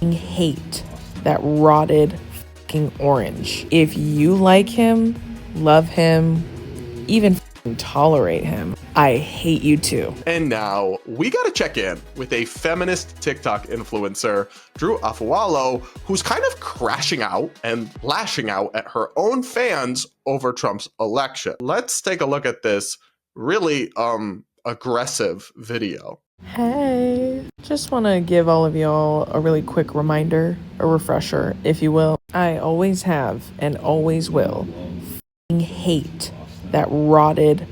hate that rotted fucking orange. If you like him, love him, even tolerate him, I hate you too. And now we gotta check in with a feminist TikTok influencer, Drew Afualo, who's kind of crashing out and lashing out at her own fans over Trump's election. Let's take a look at this really aggressive video. Hey, just want to give all of y'all a really quick reminder, a refresher, if you will. I always have and always will hate that rotted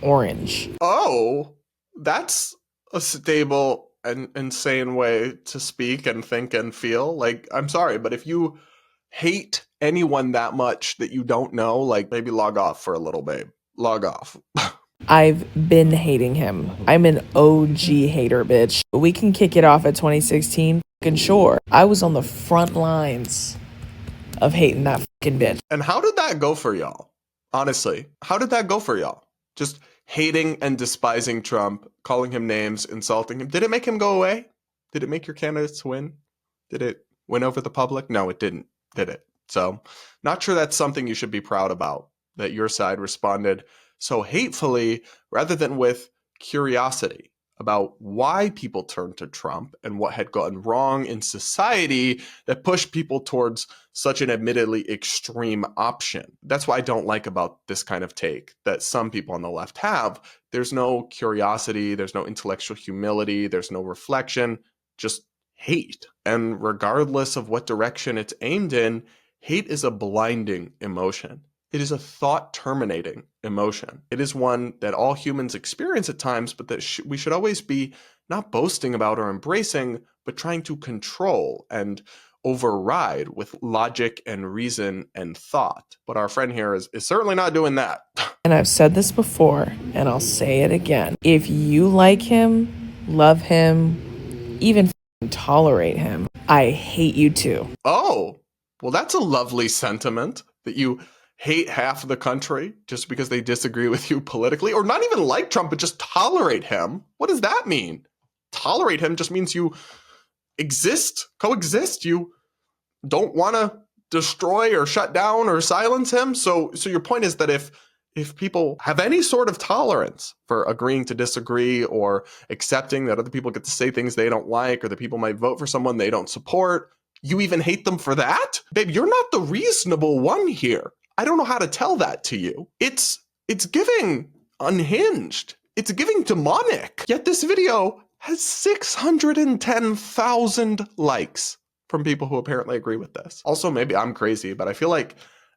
orange. Oh, that's a stable and insane way to speak and think and feel. Like, I'm sorry, but if you hate anyone that much that you don't know, like, maybe log off for a little, babe. Log off. I've been hating him. I'm an OG hater, bitch. We can kick it off at 2016. Fucking sure. I was on the front lines of hating that fucking bitch. And how did that go for y'all? Honestly, how did that go for y'all? Just hating and despising Trump, calling him names, insulting him. Did it make him go away? Did it make your candidates win? Did it win over the public? No, it didn't, did it? So, not sure that's something you should be proud about, that your side responded so hatefully rather than with curiosity about why people turned to Trump and what had gone wrong in society that pushed people towards such an admittedly extreme option. That's what I don't like about this kind of take that some people on the left have. There's no curiosity, there's no intellectual humility, there's no reflection, just hate. And regardless of what direction it's aimed in, hate is a blinding emotion. It is a thought-terminating emotion. It is one that all humans experience at times, but that we should always be not boasting about or embracing, but trying to control and override with logic and reason and thought. But our friend here is certainly not doing that. And I've said this before, and I'll say it again. If you like him, love him, even tolerate him, I hate you too. Oh, well, that's a lovely sentiment, that you hate half of the country just because they disagree with you politically, or not even like Trump, but just tolerate him. What does that mean? Tolerate him just means you coexist. You don't want to destroy or shut down or silence him. So your point is that if people have any sort of tolerance for agreeing to disagree or accepting that other people get to say things they don't like, or that people might vote for someone they don't support, you even hate them for that? Babe, you're not the reasonable one here. I don't know how to tell that to you. It's giving unhinged. It's giving demonic. Yet this video has 610,000 likes from people who apparently agree with this. Also, maybe I'm crazy, but I feel like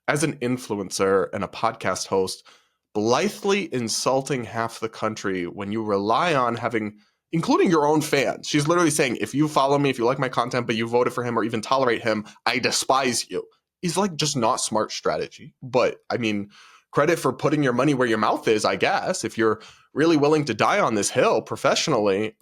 as an influencer and a podcast host, blithely insulting half the country when you rely on having, including your own fans. She's literally saying, if you follow me, if you like my content, but you voted for him or even tolerate him, I despise you. Is like just not smart strategy. But I mean, credit for putting your money where your mouth is, I guess. If you're really willing to die on this hill professionally,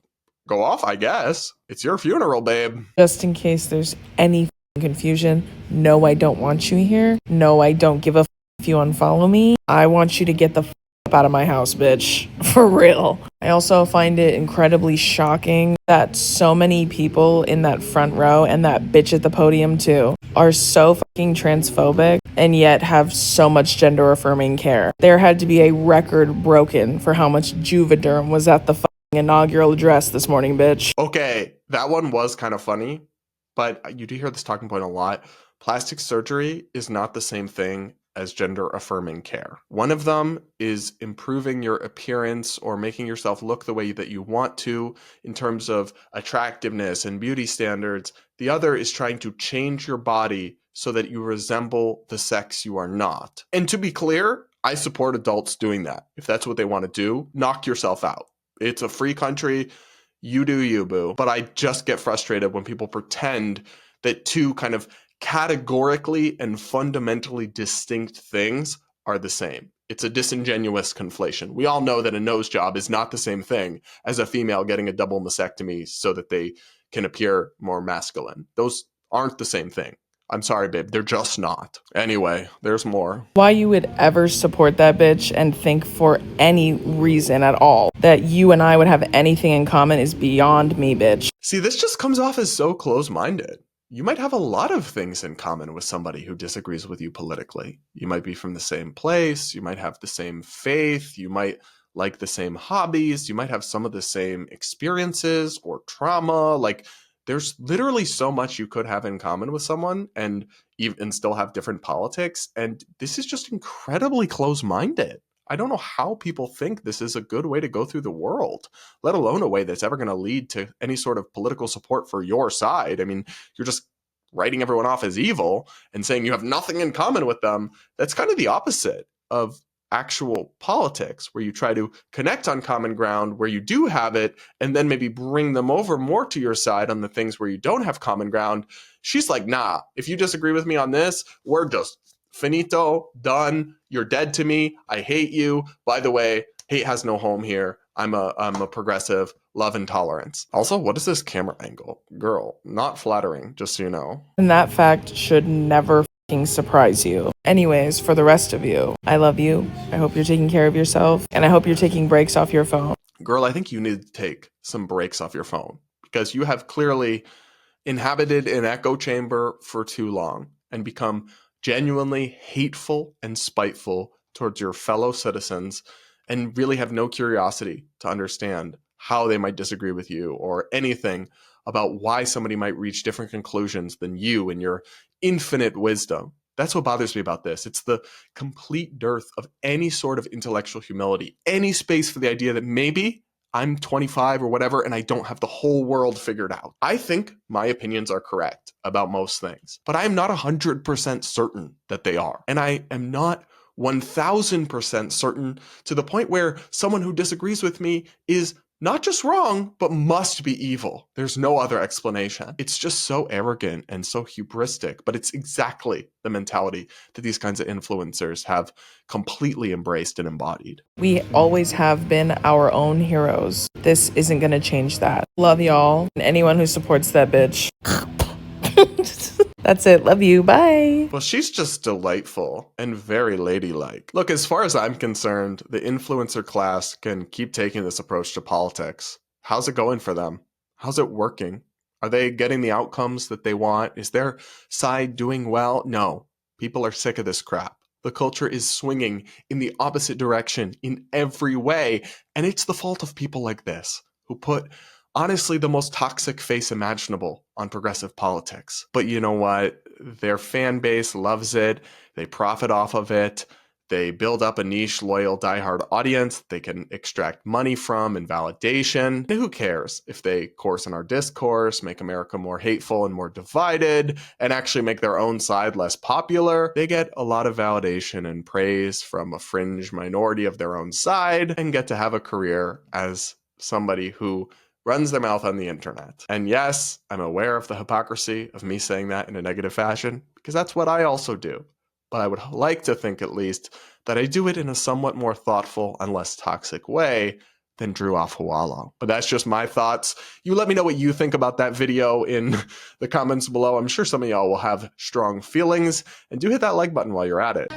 go off, I guess. It's your funeral, babe. Just in case there's any confusion, no, I don't want you here. No, I don't give a if you unfollow me. I want you to get the out of my house, bitch. For real. I also find it incredibly shocking that so many people in that front row, and that bitch at the podium too, are so fucking transphobic and yet have so much gender affirming care. There had to be a record broken for how much Juvederm was at the fucking inaugural address this morning, bitch. Okay, that one was kind of funny, but you do hear this talking point a lot. Plastic surgery is not the same thing as gender affirming care. One of them is improving your appearance or making yourself look the way that you want to in terms of attractiveness and beauty standards. The other is trying to change your body so that you resemble the sex you are not. And to be clear, I support adults doing that. If that's what they want to do, knock yourself out. It's a free country. You do you, boo. But I just get frustrated when people pretend that two kind of categorically and fundamentally distinct things are the same. It's a disingenuous conflation. We all know that a nose job is not the same thing as a female getting a double mastectomy so that they can appear more masculine. Those aren't the same thing. I'm sorry, babe, they're just not. Anyway, there's more. Why you would ever support that bitch and think for any reason at all that you and I would have anything in common is beyond me, bitch. See, this just comes off as so close-minded. You might have a lot of things in common with somebody who disagrees with you politically. You might be from the same place, you might have the same faith, you might like the same hobbies, you might have some of the same experiences or trauma. Like, there's literally so much you could have in common with someone and even still have different politics. And this is just incredibly close-minded. I don't know how people think this is a good way to go through the world, let alone a way that's ever going to lead to any sort of political support for your side. I mean, you're just writing everyone off as evil and saying you have nothing in common with them. That's kind of the opposite of actual politics, where you try to connect on common ground where you do have it, and then maybe bring them over more to your side on the things where you don't have common ground. She's like, nah, if you disagree with me on this, we're just finito, done. You're dead to me. I hate you. By the way, hate has no home here. I'm a progressive. Love and tolerance. Also, what is this camera angle? Girl, not flattering, just so you know. And that fact should never fucking surprise you. Anyways, for the rest of you, I love you. I hope you're taking care of yourself, and I hope you're taking breaks off your phone. Girl, I think you need to take some breaks off your phone, because you have clearly inhabited an echo chamber for too long and become genuinely hateful and spiteful towards your fellow citizens, and really have no curiosity to understand how they might disagree with you or anything about why somebody might reach different conclusions than you in your infinite wisdom. That's what bothers me about this. It's the complete dearth of any sort of intellectual humility, any space for the idea that maybe I'm 25 or whatever, and I don't have the whole world figured out. I think my opinions are correct about most things, but I'm not 100% certain that they are. And I am not 1000% certain to the point where someone who disagrees with me is not just wrong, but must be evil. There's no other explanation. It's just so arrogant and so hubristic, but it's exactly the mentality that these kinds of influencers have completely embraced and embodied. We always have been our own heroes. This isn't gonna change that. Love y'all, and anyone who supports that bitch. That's it. Love you. Bye. Well, she's just delightful and very ladylike. Look, as far as I'm concerned, the influencer class can keep taking this approach to politics. How's it going for them? How's it working? Are they getting the outcomes that they want? Is their side doing well? No. People are sick of this crap. The culture is swinging in the opposite direction in every way, and it's the fault of people like this who put honestly the most toxic face imaginable on progressive politics. But you know what? Their fan base loves it. They profit off of it. They build up a niche, loyal, diehard audience they can extract money from and validation. And who cares if they coarsen our discourse, make America more hateful and more divided, and actually make their own side less popular? They get a lot of validation and praise from a fringe minority of their own side and get to have a career as somebody who runs their mouth on the internet. And yes, I'm aware of the hypocrisy of me saying that in a negative fashion, because that's what I also do. But I would like to think, at least, that I do it in a somewhat more thoughtful and less toxic way than Drew Afualo. But that's just my thoughts. You let me know what you think about that video in the comments below. I'm sure some of y'all will have strong feelings. And do hit that like button while you're at it.